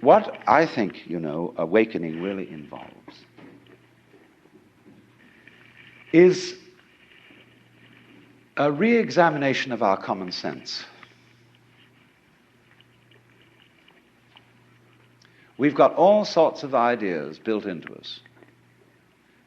What I think, awakening really involves is a re-examination of our common sense. We've got all sorts of ideas built into us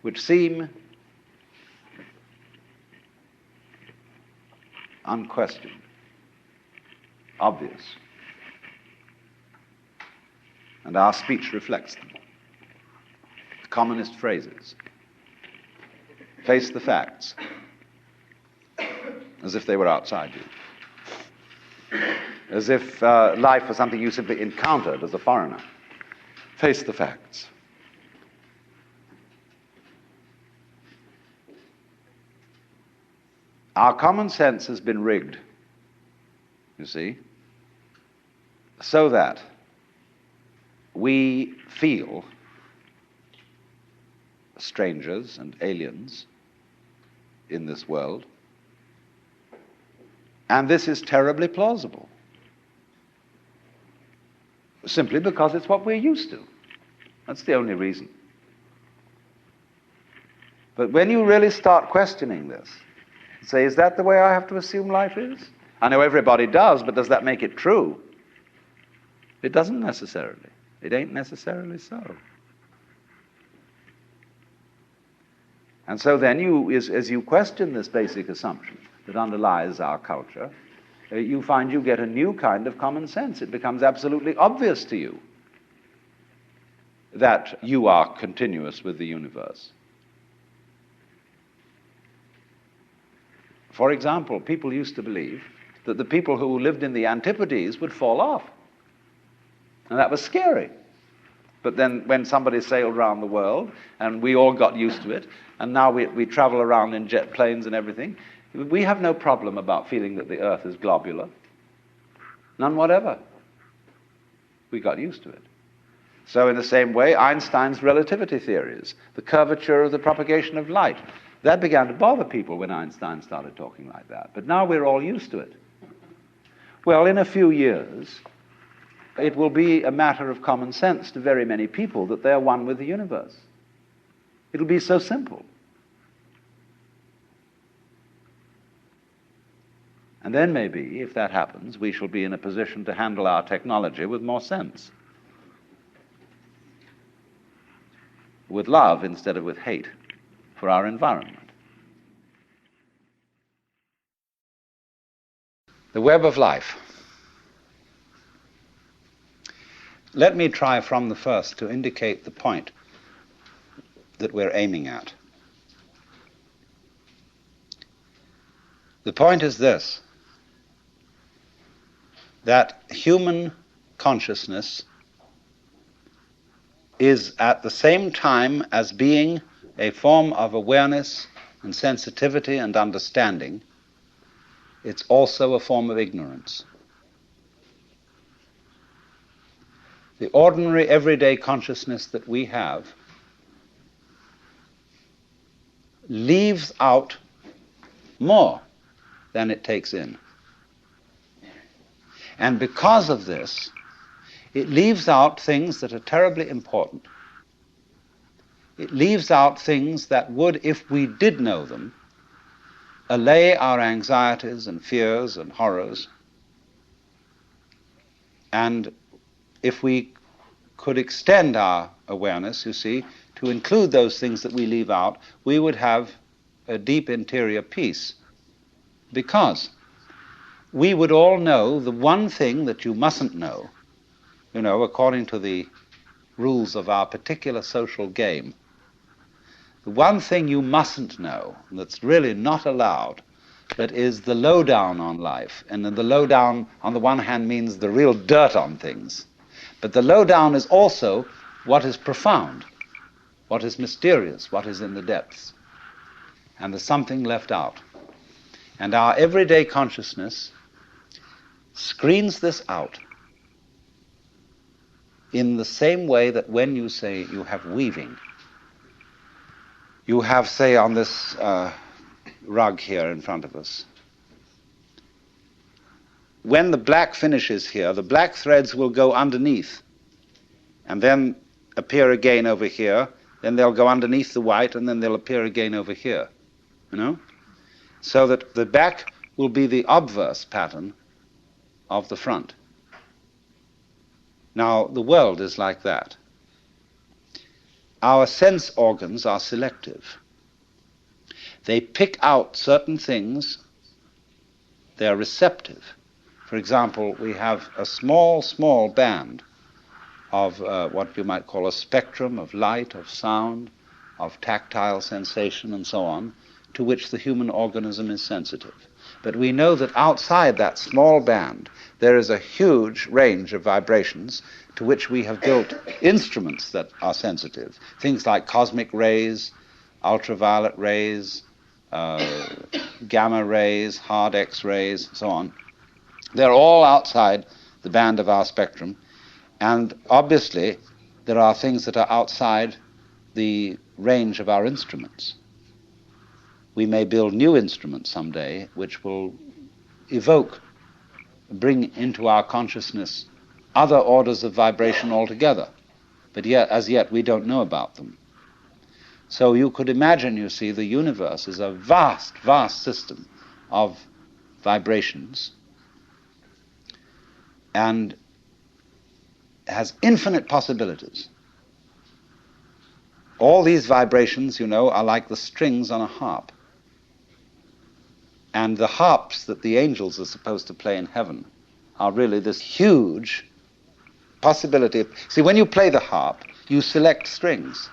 which seem unquestioned, obvious, and our speech reflects them. The commonest phrases: face the facts, as if they were outside you, as if life was something you simply encountered as a foreigner. Face the facts. Our common sense has been rigged, you see, so that we feel strangers and aliens in this world, and this is terribly plausible, simply because it's what we're used to. That's the only reason. But when you really start questioning this, say, is that the way I have to assume life is? I know everybody does, but does that make it true? It doesn't necessarily. It ain't necessarily so. And so then as you question this basic assumption that underlies our culture, you find you get a new kind of common sense. It becomes absolutely obvious to you that you are continuous with the universe. For example, people used to believe that the people who lived in the Antipodes would fall off. And that was scary. But then when somebody sailed around the world, and we all got used to it, and now we travel around in jet planes and everything, we have no problem about feeling that the Earth is globular. None whatever. We got used to it. So in the same way, Einstein's relativity theories, the curvature of the propagation of light, that began to bother people when Einstein started talking like that. But now we're all used to it. Well, in a few years, it will be a matter of common sense to very many people that they're one with the universe. It'll be so simple. And then maybe, if that happens, we shall be in a position to handle our technology with more sense. With love instead of with hate for our environment. The web of life. Let me try from the first to indicate the point that we're aiming at. The point is this, that human consciousness is at the same time as being a form of awareness and sensitivity and understanding, it's also a form of ignorance. The ordinary, everyday consciousness that we have leaves out more than it takes in. And because of this, it leaves out things that are terribly important. It leaves out things that would, if we did know them, allay our anxieties and fears and horrors. And if we could extend our awareness, you see, to include those things that we leave out, we would have a deep interior peace. Because we would all know the one thing that you mustn't know, according to the rules of our particular social game. The one thing you mustn't know, that's really not allowed, that is the lowdown on life. And the lowdown, on the one hand, means the real dirt on things. But the lowdown is also what is profound, what is mysterious, what is in the depths. And there's something left out. And our everyday consciousness screens this out in the same way that when you say you have weaving, you have, say, on this rug here in front of us, when the black finishes here, the black threads will go underneath and then appear again over here, then they'll go underneath the white, and then they'll appear again over here, you know? So that the back will be the obverse pattern of the front. Now, the world is like that. Our sense organs are selective. They pick out certain things. They are receptive. For example, we have a small, small band of what you might call a spectrum of light, of sound, of tactile sensation, and so on, to which the human organism is sensitive. But we know that outside that small band, there is a huge range of vibrations to which we have built instruments that are sensitive. Things like cosmic rays, ultraviolet rays, gamma rays, hard X-rays, so on. They're all outside the band of our spectrum. And obviously, there are things that are outside the range of our instruments. We may build new instruments someday which will evoke, bring into our consciousness other orders of vibration altogether. But yet, as yet, we don't know about them. So you could imagine, you see, the universe is a vast, vast system of vibrations and has infinite possibilities. All these vibrations, you know, are like the strings on a harp. And the harps that the angels are supposed to play in heaven are really this huge possibility. See, when you play the harp, you select strings.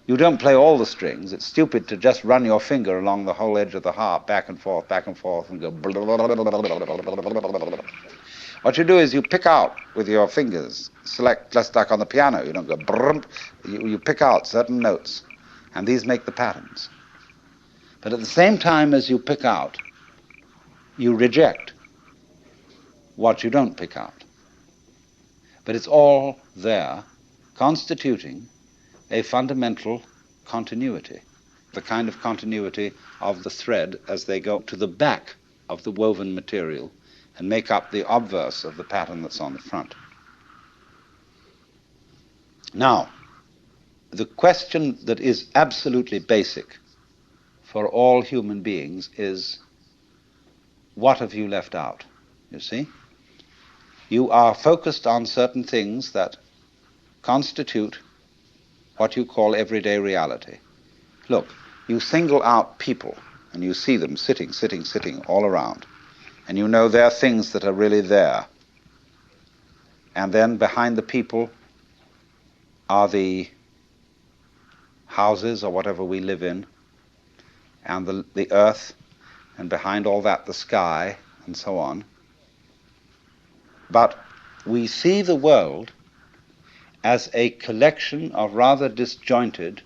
You don't play all the strings. It's stupid to just run your finger along the whole edge of the harp, back and forth, and go. What you do is you pick out with your fingers, select, just like on the piano, you don't go brrrm. You pick out certain notes, and these make the patterns. But at the same time as you pick out, you reject what you don't pick out. But it's all there, constituting a fundamental continuity, the kind of continuity of the thread as they go to the back of the woven material and make up the obverse of the pattern that's on the front. Now, the question that is absolutely basic for all human beings is, what have you left out? You see? You are focused on certain things that constitute what you call everyday reality. Look, you single out people, and you see them sitting all around, and you know there are things that are really there. And then behind the people are the houses or whatever we live in, and the earth, and behind all that the sky, and so on. But we see the world as a collection of rather disjointed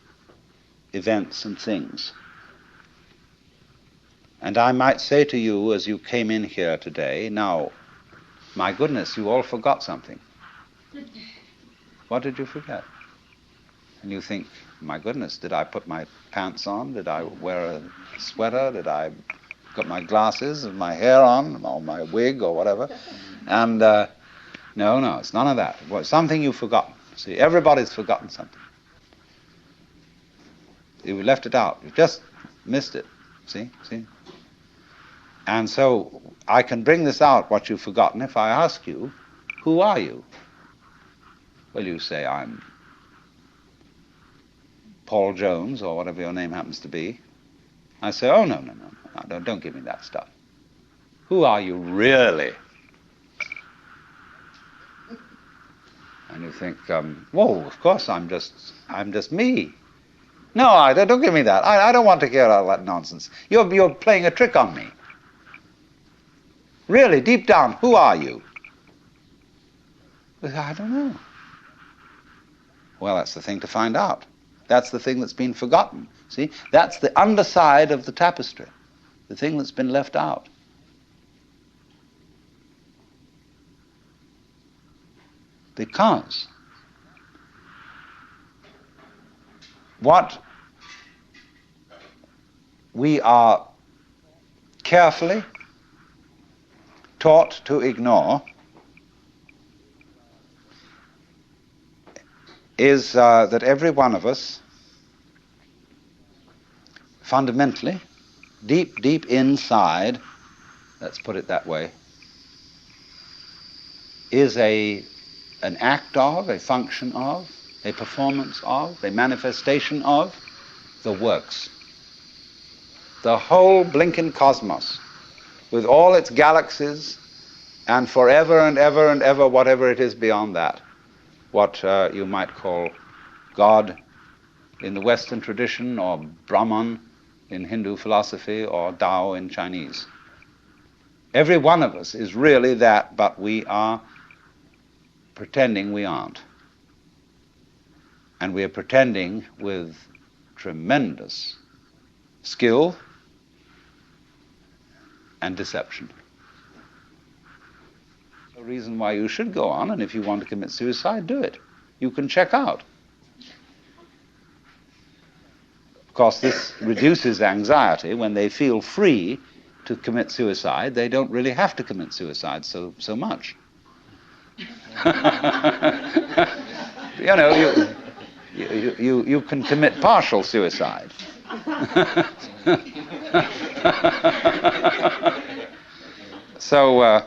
events and things. And I might say to you as you came in here today, now, my goodness, you all forgot something. What did you forget? And you think, my goodness, did I put my pants on? Did I wear a sweater? Did I got my glasses and my hair on, or my wig or whatever? And no, it's none of that. Well, something you've forgotten. See, everybody's forgotten something. You've left it out. You've just missed it. See? And so I can bring this out, what you've forgotten, if I ask you, who are you? Well, you say, I'm Paul Jones, or whatever your name happens to be. I say, oh, no, don't give me that stuff. Who are you really? And you think, whoa, of course I'm just me. No, don't give me that. I don't want to hear all that nonsense. You're playing a trick on me. Really, deep down, who are you? I don't know. Well, that's the thing to find out. That's the thing that's been forgotten. See, that's the underside of the tapestry, the thing that's been left out. Because what we are carefully taught to ignore is that every one of us, fundamentally, deep, deep inside, let's put it that way, is an act of, a function of, a performance of, a manifestation of the works. The whole blinking cosmos, with all its galaxies, and forever and ever and ever, whatever it is beyond that, what you might call God in the Western tradition, or Brahman in Hindu philosophy, or Tao in Chinese. Every one of us is really that, but we are pretending we aren't. And we are pretending with tremendous skill and deception. The reason why you should go on, and if you want to commit suicide, do it. You can check out. Of course, this reduces anxiety. When they feel free to commit suicide, they don't really have to commit suicide so much. You know, you can commit partial suicide. So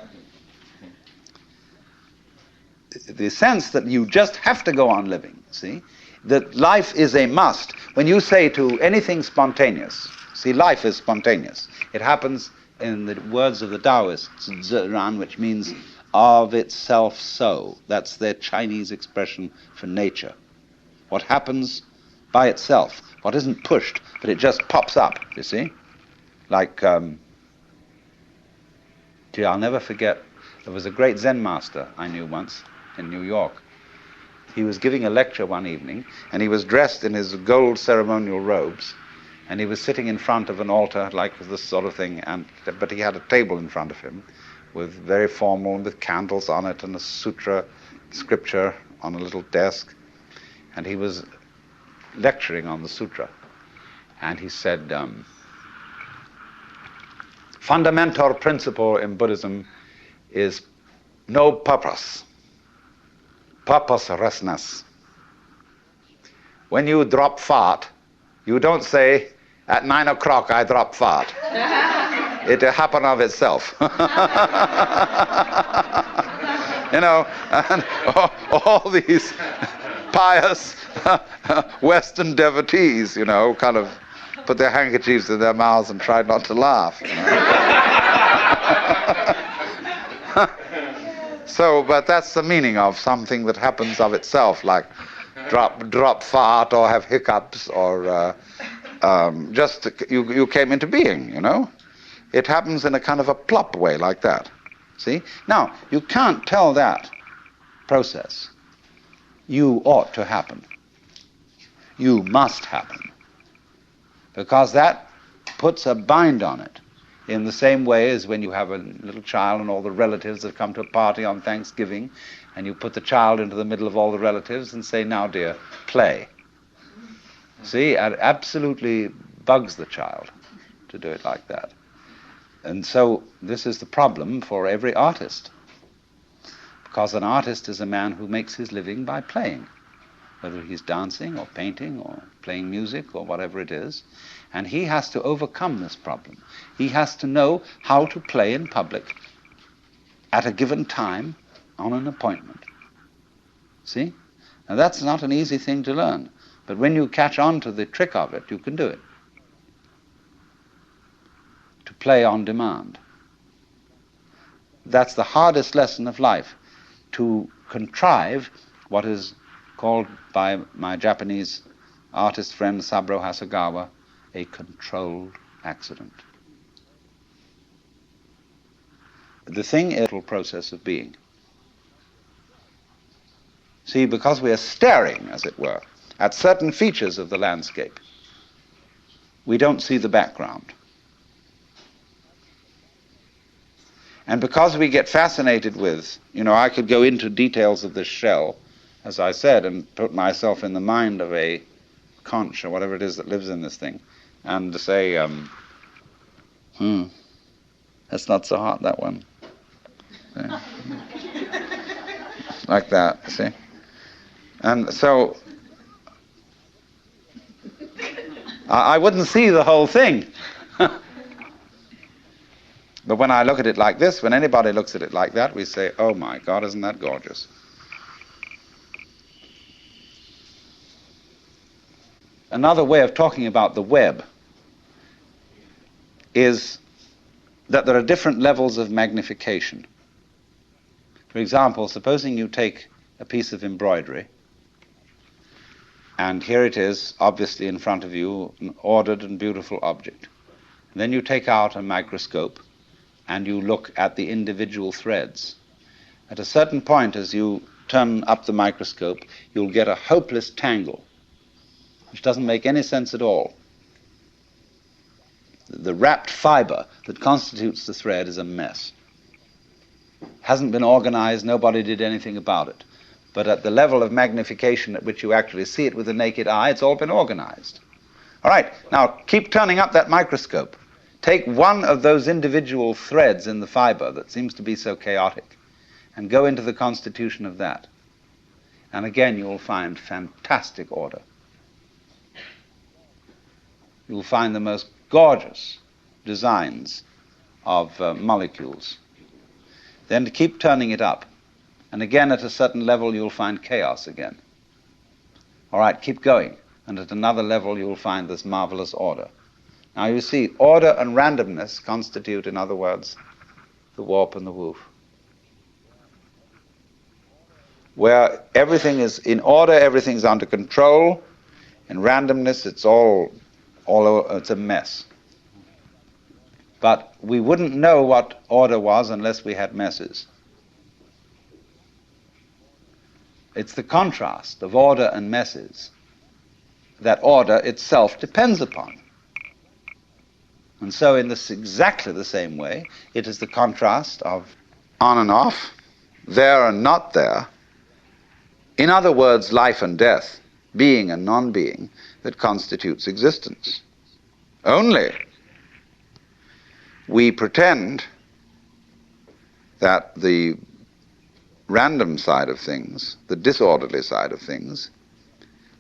the sense that you just have to go on living, see, that life is a must. When you say to anything spontaneous, see, life is spontaneous. It happens, in the words of the Taoists, zheran, which means of itself so. That's their Chinese expression for nature. What happens by itself, what isn't pushed, but it just pops up, you see? Like, I'll never forget, there was a great Zen master I knew once in New York. He was giving a lecture one evening, and he was dressed in his gold ceremonial robes, and he was sitting in front of an altar like this sort of thing, but he had a table in front of him with very formal, with candles on it, and a sutra scripture on a little desk, and he was lecturing on the sutra. And he said, fundamental principle in Buddhism is no purpose, purposelessness. When you drop fart, you don't say, at 9 o'clock I drop fart. It happened of itself. You know, and all these pious Western devotees, you know, kind of put their handkerchiefs in their mouths and tried not to laugh. You know? So, but that's the meaning of something that happens of itself, like drop fart or have hiccups or just you came into being, you know. It happens in a kind of a plop way like that. See? Now, you can't tell that process, you ought to happen. You must happen. Because that puts a bind on it. In the same way as when you have a little child and all the relatives have come to a party on Thanksgiving, and you put the child into the middle of all the relatives and say, now dear, play. See, it absolutely bugs the child to do it like that. And so this is the problem for every artist. Because an artist is a man who makes his living by playing, whether he's dancing or painting or playing music or whatever it is. And he has to overcome this problem. He has to know how to play in public at a given time on an appointment. See? Now that's not an easy thing to learn. But when you catch on to the trick of it, you can do it. To play on demand. That's the hardest lesson of life. To contrive what is called by my Japanese artist friend Saburo Hasegawa a controlled accident. The thing is the process of being. See, because we are staring, as it were, at certain features of the landscape, we don't see the background. And because we get fascinated with, you know, I could go into details of this shell, as I said, and put myself in the mind of a conch or whatever it is that lives in this thing, and to say, that's not so hot, that one. Like that, see? And so I wouldn't see the whole thing. But when I look at it like this, when anybody looks at it like that, we say, oh my God, isn't that gorgeous? Another way of talking about the web is that there are different levels of magnification. For example, supposing you take a piece of embroidery, and here it is, obviously in front of you, an ordered and beautiful object. And then you take out a microscope and you look at the individual threads. At a certain point, as you turn up the microscope, you'll get a hopeless tangle, which doesn't make any sense at all. The wrapped fiber that constitutes the thread is a mess. Hasn't been organized, nobody did anything about it. But at the level of magnification at which you actually see it with the naked eye, it's all been organized. All right, now keep turning up that microscope. Take one of those individual threads in the fiber that seems to be so chaotic and go into the constitution of that. And again, you'll find fantastic order. You'll find the most gorgeous designs of molecules. Then to keep turning it up. And again, at a certain level, you'll find chaos again. All right, keep going. And at another level, you'll find this marvelous order. Now you see, order and randomness constitute, in other words, the warp and the woof. Where everything is in order, everything's under control. In randomness, it's it's a mess. But we wouldn't know what order was unless we had messes. It's the contrast of order and messes that order itself depends upon. And so in this exactly the same way, it is the contrast of on and off, there and not there. In other words, life and death, being and non-being, that constitutes existence. Only we pretend that the random side of things, the disorderly side of things,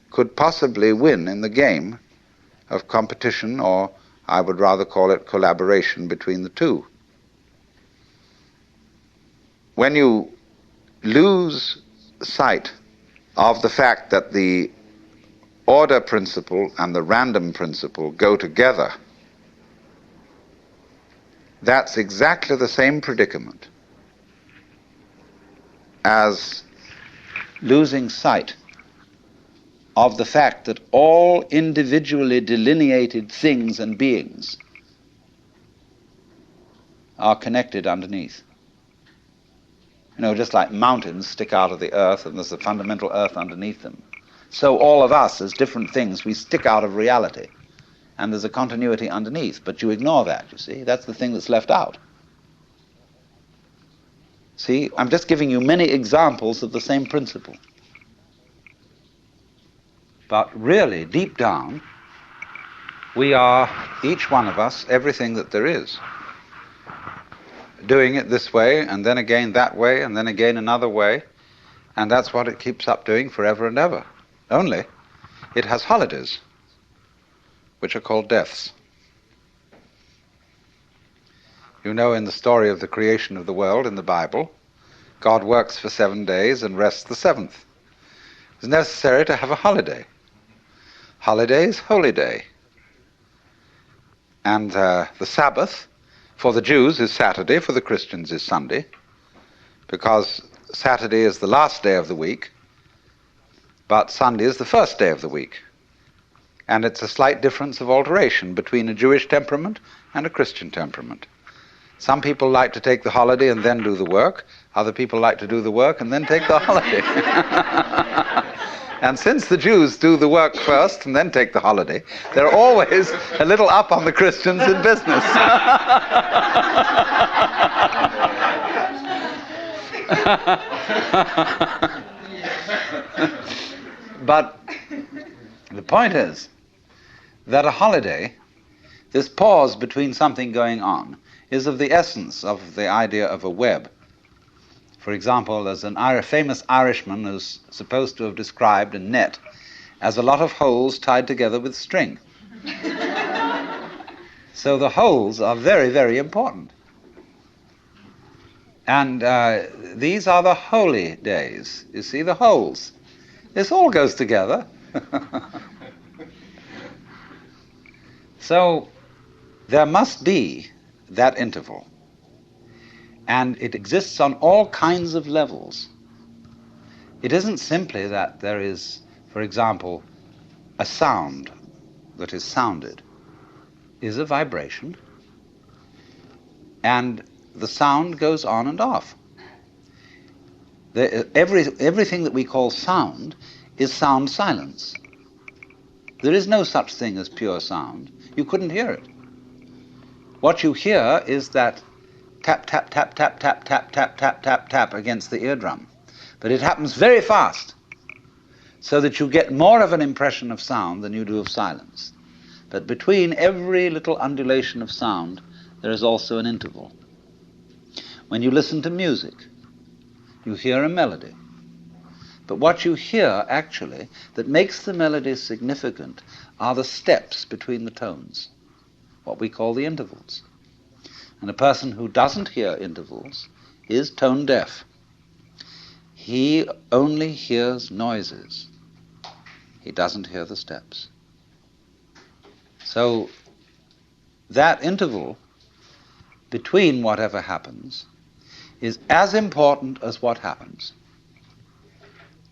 could possibly win in the game of competition, or I would rather call it collaboration between the two. When you lose sight of the fact that the order principle and the random principle go together, that's exactly the same predicament as losing sight of the fact that all individually delineated things and beings are connected underneath. You know, just like mountains stick out of the earth and there's a fundamental earth underneath them, so all of us as different things, we stick out of reality and there's a continuity underneath, but you ignore that, you see. That's the thing that's left out. See, I'm just giving you many examples of the same principle. But really, deep down, we are, each one of us, everything that there is. Doing it this way, and then again that way, and then again another way, and that's what it keeps up doing forever and ever. Only, it has holidays, which are called deaths. You know, in the story of the creation of the world in the Bible, God works for 7 days and rests the seventh. It's necessary to have a holiday. Holiday is holy day. And the Sabbath, for the Jews, is Saturday, for the Christians is Sunday, because Saturday is the last day of the week, but Sunday is the first day of the week. And it's a slight difference of alteration between a Jewish temperament and a Christian temperament. Some people like to take the holiday and then do the work. Other people like to do the work and then take the holiday. And since the Jews do the work first and then take the holiday, they're always a little up on the Christians in business. But the point is that a holiday, this pause between something going on, is of the essence of the idea of a web. For example, there's a famous Irishman who's supposed to have described a net as a lot of holes tied together with string. So the holes are very, very important. And these are the holy days. You see, the holes. This all goes together. So there must be that interval. And it exists on all kinds of levels. It isn't simply that there is, for example, a sound that is sounded is a vibration, and the sound goes on and off. Everything that we call sound is sound silence. There is no such thing as pure sound. You couldn't hear it. What you hear is that tap, tap, tap, tap, tap, tap, tap, tap, tap, tap against the eardrum. But it happens very fast, so that you get more of an impression of sound than you do of silence. But between every little undulation of sound, there is also an interval. When you listen to music, you hear a melody. But what you hear, actually, that makes the melody significant are the steps between the tones, what we call the intervals. And a person who doesn't hear intervals is tone deaf. He only hears noises. He doesn't hear the steps. So that interval between whatever happens is as important as what happens.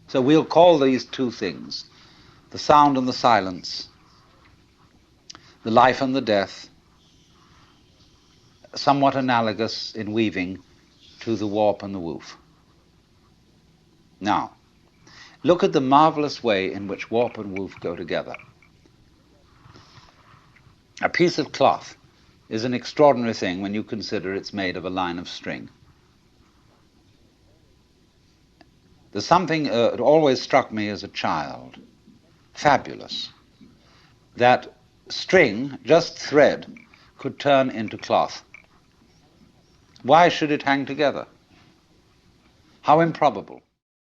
So we'll call these two things, the sound and the silence, the life and the death, somewhat analogous in weaving to the warp and the woof. Now, look at the marvelous way in which warp and woof go together. A piece of cloth is an extraordinary thing when you consider it's made of a line of string. There's something that always struck me as a child, fabulous, that string, just thread, could turn into cloth. Why should it hang together? How improbable.